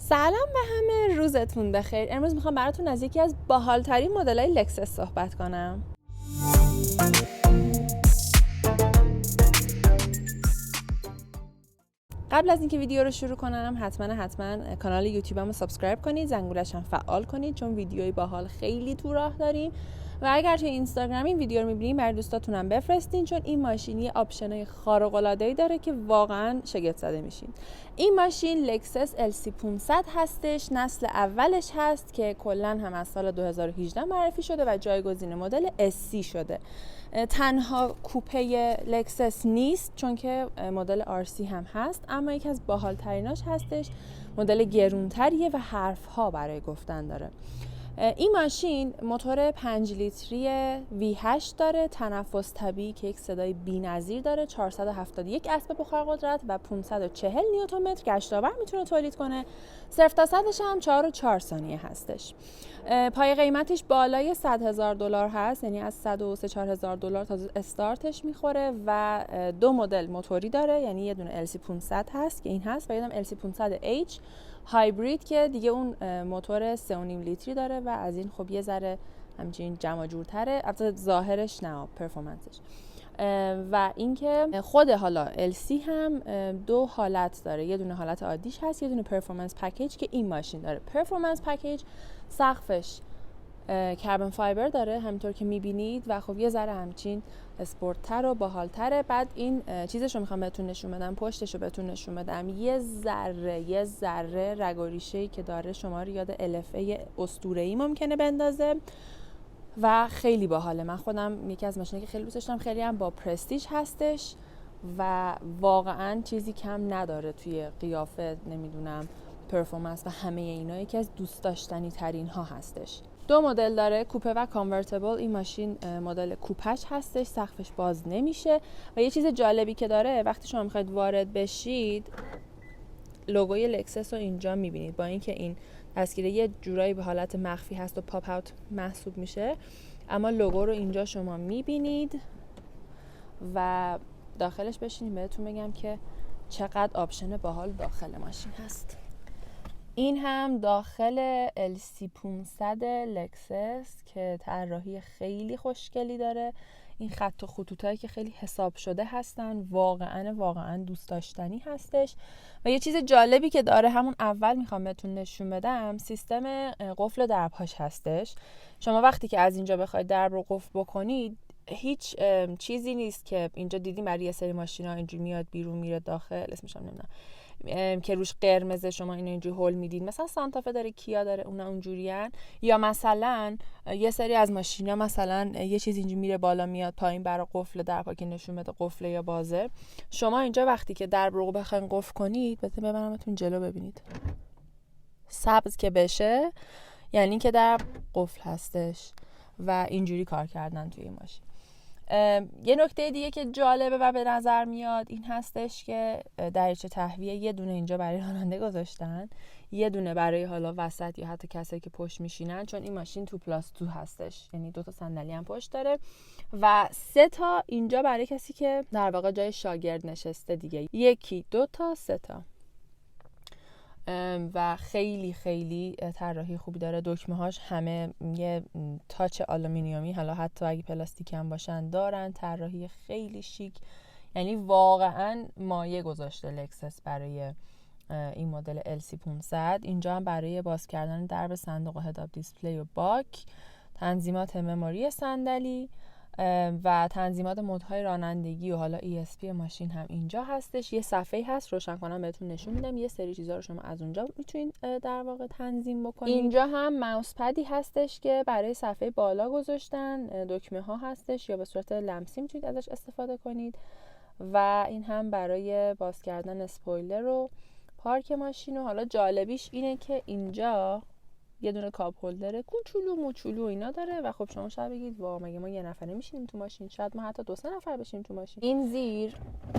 سلام به همه، روزتون بخیر. امروز میخوام براتون از یکی از باحال‌ترین مدل‌های لکسس صحبت کنم. قبل از اینکه ویدیو رو شروع کنم حتما کانال یوتیوبمو سابسکرایب کنید، زنگولش هم فعال کنید چون ویدیوی باحال خیلی تو راه داریم. و اگر توی اینستاگرام این ویدیو رو می‌بینید برای دوستاتونم بفرستین چون این ماشین یه آپشنای خارق‌العاده‌ای داره که واقعا شگفت زده میشین. این ماشین لکسس LC500 هستش، نسل اولش هست که کلاً هم از سال 2018 معرفی شده و جایگزین مدل SC شده. تنها کوپه لکسس نیست چون که مدل RC هم هست، اما یکی از باحال‌تریناش هستش. مدل گرونتریه و حرف‌ها برای گفتن داره. این ماشین موتور 5 لیتری V8 داره، تنفس طبیعی که یک صدای بی‌نظیر داره، 471 اسب بخارقدرت و 540 نیوتن متر گشت‌آور میتونه تولید کنه. 0 تا 100ش هم 4.4 ثانیه هستش. پای قیمتش بالای $100,000 هست، یعنی از $103,000 تا استارتش میخوره و دو مدل موتوری داره، یعنی یه دونه LC500 هست که این هست و یه دونه LC500H هایبرید که دیگه اون موتور 3.5 لیتری داره و از این خب یه ذره همچین جمع جورتره، البته ظاهرش نه، پرفورمنسش. و اینکه خود حالا LC هم دو حالت داره، یه دونه حالت عادیش هست، یه دونه پرفورمنس پکیج که این ماشین داره. پرفورمنس پکیج سقفش کربن فایبر داره همینطور که میبینید و خب یه ذره همچین اسپورت‌تر و باحال‌تره. بعد این چیزشو میخوام بهتون نشون بدم، پشتشو بهتون نشون بدم، یه ذره رگ و ریشه‌ای که داره شما رو یاد LFA اسطوره‌ای ممکنه بندازه و خیلی باحاله. من خودم یکی از ماشینایی که خیلی دوست داشتم، خیلی هم با پرستیژ هستش و واقعا چیزی کم نداره توی قیافه، نمیدونم پرفورمنس و همه اینا، یکی از دوست داشتنی ترین ها هستش. دو مدل داره، کوپه و کانورتیبل. این ماشین مدل کوپش هستش، سقفش باز نمیشه و یه چیز جالبی که داره، وقتی شما میخواید وارد بشید لوگوی لکسس رو اینجا میبینید، با اینکه این دستگیره یه جورایی به حالت مخفی هست و پاپ اوت محسوب میشه، اما لوگو رو اینجا شما میبینید و داخلش بشینید بهتون بگم که چقدر آپشن باحال داخل ماشین هست. این هم داخل LC500 لکسس که طراحی خیلی خوشگلی داره. این خط و خطوطایی که خیلی حساب شده هستن، واقعا دوست داشتنی هستش. و یه چیز جالبی که داره، همون اول میخوام بهتون نشون بدم، سیستم قفل درب‌هاش هستش. شما وقتی که از اینجا بخواید درب رو قفل بکنید، هیچ چیزی نیست که اینجا دیدیم برای یه سری ماشینا اینجوری میاد بیرون میره داخل، اسمش هم نمیدونم، که روش قرمزه شما اینو اینجوری هول میدید، مثلا سانتافه داره، کیا داره، اونا اونجوریان. یا مثلا یه سری از ماشینا مثلا یه چیز اینجوری میره بالا میاد پایین برای قفل درب که نشون بده قفله یا بازه. شما اینجا وقتی که درب رو بخواید قفل کنید، ببرمتون جلو ببینید، سبز که بشه یعنی که درب قفل هستش و اینجوری کار کردن توی این ماشین. یه نکته دیگه که جالبه و به نظر میاد این هستش که دریچه تهویه یه دونه اینجا برای راننده گذاشتن، یه دونه برای حالا وسط یا حتی کسایی که پشت میشینن، چون این ماشین 2+2 هستش، یعنی 2 تا صندلی هم پشت داره و 3 تا اینجا برای کسی که در واقع جای شاگرد نشسته دیگه، 1 2 تا 3 تا. و خیلی طراحی خوبی داره. دکمه هاش همه یه تاچ آلومینیومی، حالا حتی اگه پلاستیکی هم باشن دارن. طراحی خیلی شیک، یعنی واقعا مایه گذاشته لکسس برای این مدل LC500. اینجا هم برای باز کردن درب صندوق هداب دیسپلی و باک، تنظیمات مموری صندلی و تنظیمات مودهای رانندگی و حالا ESP ماشین هم اینجا هستش. یه صفحه هست، روشن کنم بهتون نشون میدم، یه سری چیزا رو شما از اونجا میتونید در واقع تنظیم بکنید. اینجا هم ماوس پدی هستش که برای صفحه بالا گذاشتن، دکمه ها هستش یا به صورت لمسی میتونید ازش استفاده کنید و این هم برای باز کردن اسپویلر و پارک ماشین. و حالا جالبیش اینه که اینجا یه دونه کاپ هولدر کوچولو موچولو اینا داره و خب شما شاید بگید وا مگه ما یه نفره میشینیم تو ماشین، شاید ما حتی 2-3 نفر بشیم تو ماشین. این زیر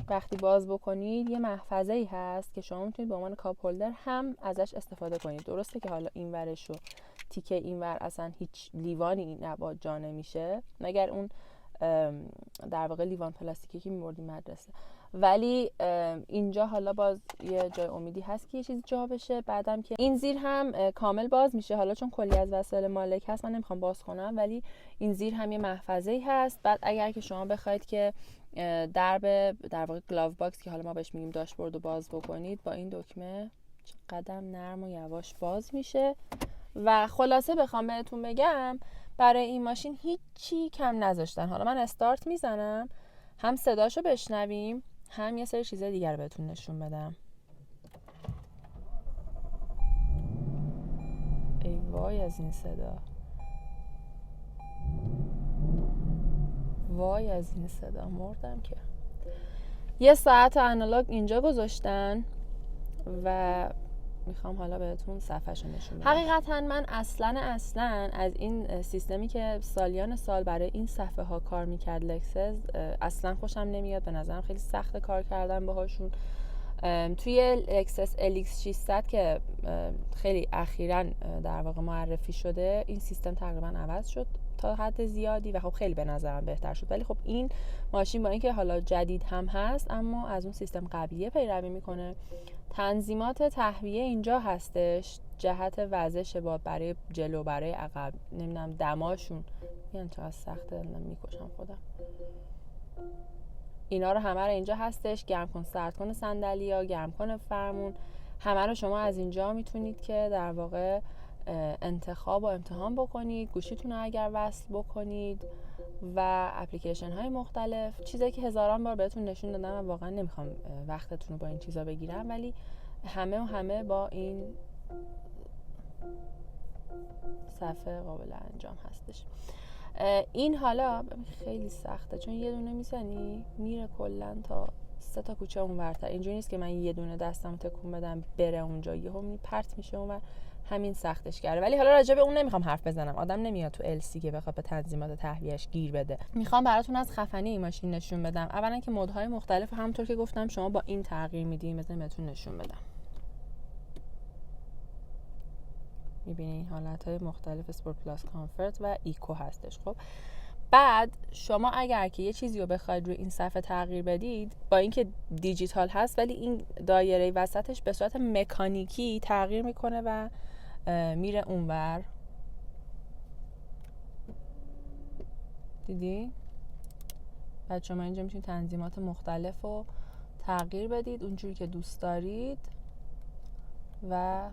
وقتی باز بکنید یه محفظه‌ای هست که شما میتونید به عنوان کاپ هولدر هم ازش استفاده کنید. درسته که حالا این ورش و تیکه این ور اصلا هیچ لیوانی نباد جا نمیشه، مگر اون در واقع لیوان پلاستیکی که می‌بردیم مدرسه، ولی اینجا حالا باز یه جای امیدی هست که یه چیزی جا بشه. بعدم که این زیر هم کامل باز میشه، حالا چون کلی از وسایل مالک هست من نمیخوام باز کنم، ولی این زیر هم یه محفظه‌ای هست. بعد اگر که شما بخواید که در واقع گلاو باکس که حالا ما بهش میگیم داشبورد رو باز بکنید، با این دکمه قدم نرم و یواش باز میشه. و خلاصه بخوام بهتون بگم برای این ماشین هیچی کم نذاشتن. حالا من استارت میزنم هم صداشو بشنویم هم یه سری چیزای دیگر بهتون نشون بدم. ای وای از این صدا، وای از این صدا، مردم که. یه ساعت آنالوگ اینجا گذاشتن و میخوام حالا بهتون صفحه‌شو نشون بدم. حقیقتا من اصلا از این سیستمی که سالیان سال برای این صفحه ها کار میکرد لکسس اصلا خوشم نمیاد. به نظرم خیلی سخت کار کردن باهاشون. توی لکسس LX 600 که خیلی اخیراً در واقع معرفی شده، این سیستم تقریبا عوض شد تا حد زیادی و خب خیلی به نظرم بهتر شد. ولی خب این ماشین با اینکه حالا جدید هم هست اما از اون سیستم قبلیه پیروی میکنه. تنظیمات تهویه اینجا هستش، جهت وزش باد برای جلو برای عقب، نمیدونم دماشون، یعنی چقدر سخته میکشم خودم. اینا رو همه رو اینجا هستش. گرم کن سرد کن صندلی‌ها، گرم کن فرمون، همه رو شما از اینجا میتونید که در واقع انتخاب و امتحان بکنید. گوشیتون رو اگر وصل بکنید و اپلیکیشن های مختلف، چیزایی که هزاران بار بهتون نشون دادم و واقعا نمیخوام وقتتون رو با این چیزا بگیرم، ولی همه با این صفحه قابل انجام هستش. این حالا خیلی سخته چون یه دونه میزنی میره کلا تا 3 تا کوچه اونورتر. اینجوری نیست که من یه دونه دستم تکون بدم بره اونجا، یهو پرت میشه اونور، همین سختش کرده. ولی حالا راجع به اون نمیخوام حرف بزنم، آدم نمیاد تو LC که بخواد به تنظیمات تهویهش گیر بده. میخوام براتون از خفنی این ماشین نشون بدم. اولا که مودهای مختلف همونطور که گفتم شما با این تغییر میدین، مثلا بهتون نشون بدم. میبینین حالتهای مختلف اسپورت پلاس کامفورت و ایکو هستش. خب بعد شما اگر که یه چیزی رو بخواید روی این صفحه تغییر بدید، با اینکه دیجیتال هست ولی این دایره وسطش به صورت مکانیکی تغییر میکنه و میره اونور. دیدی؟ بعد شما اینجا میتونید تنظیمات مختلف رو تغییر بدید اونجوری که دوست دارید و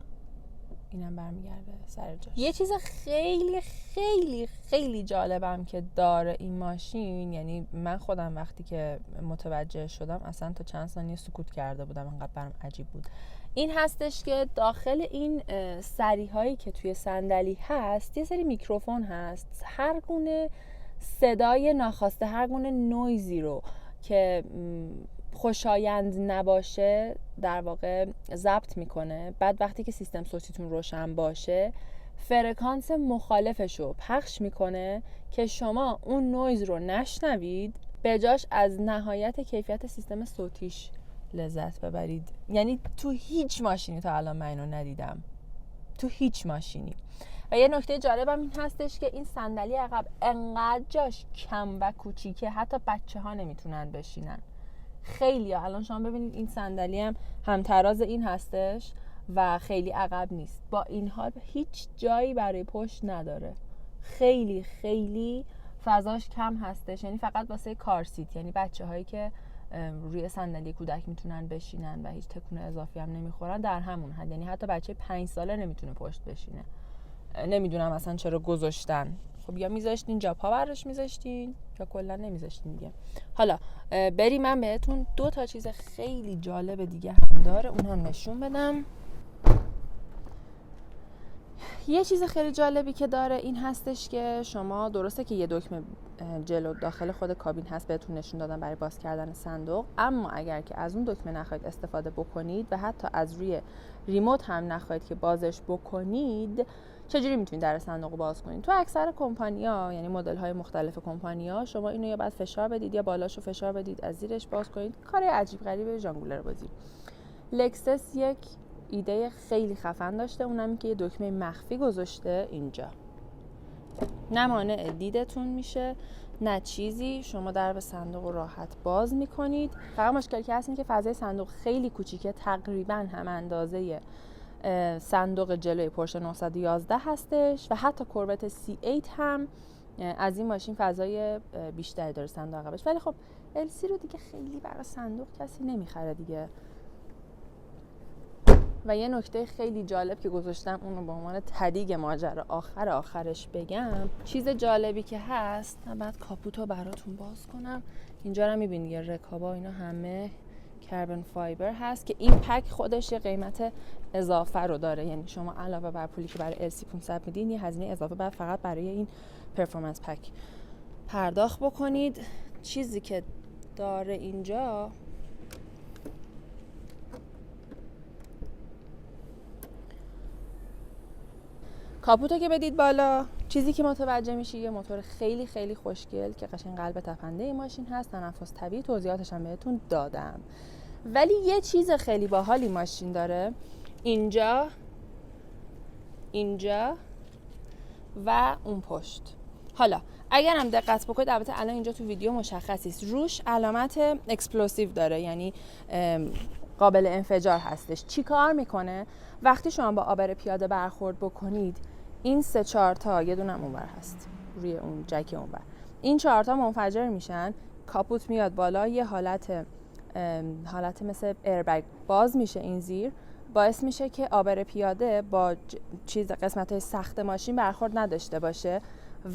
اینم برمیگرده سر جاش. یه چیز خیلی خیلی خیلی جالبم که داره این ماشین، یعنی من خودم وقتی که متوجه شدم اصلا تا چند ثانیه سکوت کرده بودم، انقدر برام عجیب بود. این هستش که داخل این سری‌هایی که توی صندلی هست یه سری میکروفون هست. هر گونه صدای ناخواسته، هر گونه نویزی رو که خوشایند نباشه در واقع ضبط میکنه. بعد وقتی که سیستم صوتیتون روشن باشه فرکانس مخالفش رو پخش میکنه که شما اون نویز رو نشنوید، به جاش از نهایت کیفیت سیستم صوتیش لذت ببرید. یعنی تو هیچ ماشینی تا الان من اینو ندیدم، تو هیچ ماشینی. و یه نکته جالبم این هستش که این صندلی عقب انقدر جاش کم و کوچیکه حتی بچه‌ها نمیتونن بشینن. خیلی الان شما ببینید این صندلی هم همتراز این هستش و خیلی عقب نیست، با این حال هیچ جایی برای پشت نداره. خیلی خیلی فضاش کم هستش، یعنی فقط واسه کار سیت، یعنی بچه‌هایی که روی صندلی کودک میتونن بشینن و هیچ تکون اضافی هم نمیخورن در همون حد. یعنی حتی بچه 5 ساله نمیتونه پشت بشینه. نمیدونم اصلا چرا گذاشتن. خب یا میذاشتین جاپا براش میذاشتین یا کلا نمیذاشتین دیگه. حالا بریم من بهتون 2 تا چیز خیلی جالب دیگه هم داره اونها نشون بدم. یه چیز خیلی جالبی که داره این هستش که شما درسته که یه دکمه جلو داخل خود کابین هست بهتون نشون دادم برای باز کردن صندوق، اما اگر که از اون دکمه نخواهید استفاده بکنید و حتی از روی ریموت هم نخواهید که بازش بکنید، چجوری میتونید در صندوق رو باز کنید؟ تو اکثر کمپانی‌ها، یعنی مدل‌های مختلف کمپانی‌ها، شما اینو یا بعد فشار بدید یا بالاشو فشار بدید از زیرش باز کنید. کار عجیب غریب ژانگولر بازی. لکسس یک ایده خیلی خفن داشته، اونم که یه دکمه مخفی گذاشته اینجا. نه مانع دیدتون میشه، نه چیزی. شما درب صندوق رو راحت باز میکنید. فقط مشکلی که هست این که فضای صندوق خیلی کوچیکه، تقریبا هم اندازه صندوق جلوی پورشه 911 هستش و حتی کوربت C8 هم از این ماشین فضای بیشتری داره صندوق عقبش. ولی خب LC رو دیگه خیلی برای صندوق کسی نمیخره دیگه. و یه نکته خیلی جالب که گذاشتم اون رو به عنوان تدیگ ماجرا آخرش بگم، چیز جالبی که هست، من بعد کاپوتو براتون باز کنم. اینجا رو میبینید یه رکابا اینا همه کربن فایبر هست که این پک خودش یه قیمت اضافه رو داره، یعنی شما علاوه بر پولی که برای LC 500 میدین یه هزینه اضافه بعد فقط برای این پرفورمنس پک پرداخت بکنید. چیزی که داره اینجا کاپوتو که بدید بالا، چیزی که متوجه میشی یه موتور خیلی خیلی خوشگل که قشنگ قلب تپنده این ماشین هست، تنفس طبیعی، توضیحاتش هم بهتون دادم. ولی یه چیز خیلی باحالی ماشین داره اینجا و اون پشت. حالا اگرم دقت بکنید، البته الان اینجا تو ویدیو مشخص است، روش علامت اکسپلوسیو داره، یعنی قابل انفجار هستش. چی کار میکنه؟ وقتی شما با عابر پیاده برخورد بکنید، این 3-4 تا، یه دونم اونور هست روی اون جک اونور، این 4 تا منفجر میشن، کاپوت میاد بالا، یه حالت مثل ایربگ باز میشه این زیر، باعث میشه که عابر پیاده با قسمت‌های سخت ماشین برخورد نداشته باشه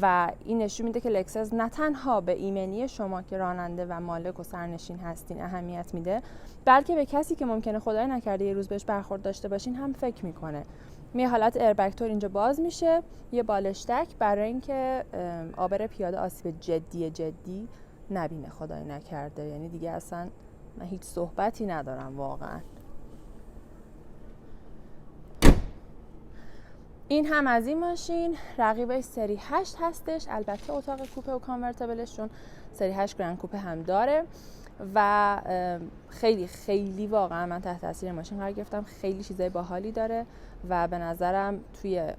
و این نشون میده که لکسس نه تنها به ایمنی شما که راننده و مالک و سرنشین هستین اهمیت میده، بلکه به کسی که ممکنه خدای نکرده یه روز بهش برخورد داشته باشین هم فکر میکنه. یه حالت ایربگ تور اینجا باز میشه، یه بالشتک برای اینکه عابر پیاده آسیب جدی نبینه خدای نکرده. یعنی دیگه اصلا من هیچ صحبتی ندارم واقعا. این هم از این ماشین. رقیبش سری 8 هستش، البته اتاق کوپه و کانورتبلشون سری 8 گرند کوپه هم داره و خیلی خیلی واقعا من تحت تاثیر ماشین قرار گرفتم. خیلی چیزای باحالی داره و به نظرم توی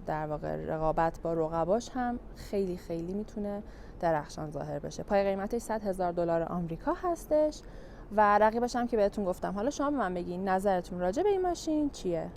در واقع رقابت با رقباش هم خیلی خیلی میتونه درخشان ظاهر بشه. پای قیمتش $100,000 آمریکا هستش و رقیبش هم که بهتون گفتم. حالا شما به من بگین نظرتون راجع به این ماشین چیه؟